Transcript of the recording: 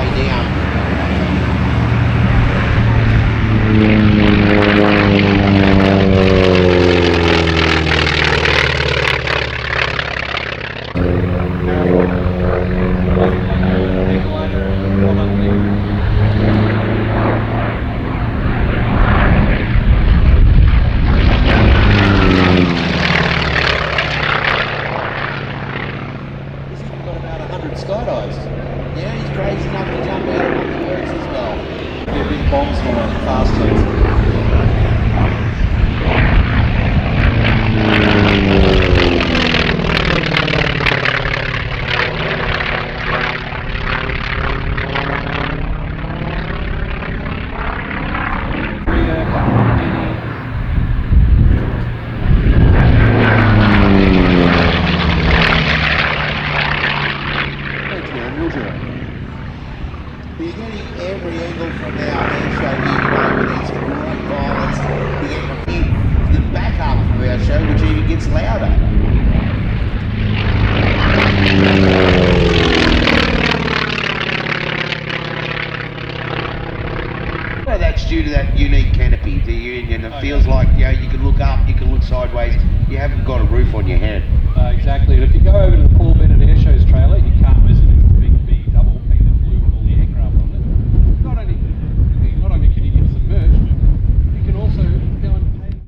way down. Skydives. Yeah, he's crazy enough to jump out of the works as well. Be a big bombs for him, fast heats. You're getting every angle from our airshow here with these great violence. You're getting the backup of our show, which even gets louder. Well, that's due to that unique canopy. It feels like, you know, you can look up, you can look sideways. You haven't got a roof on your head. Exactly.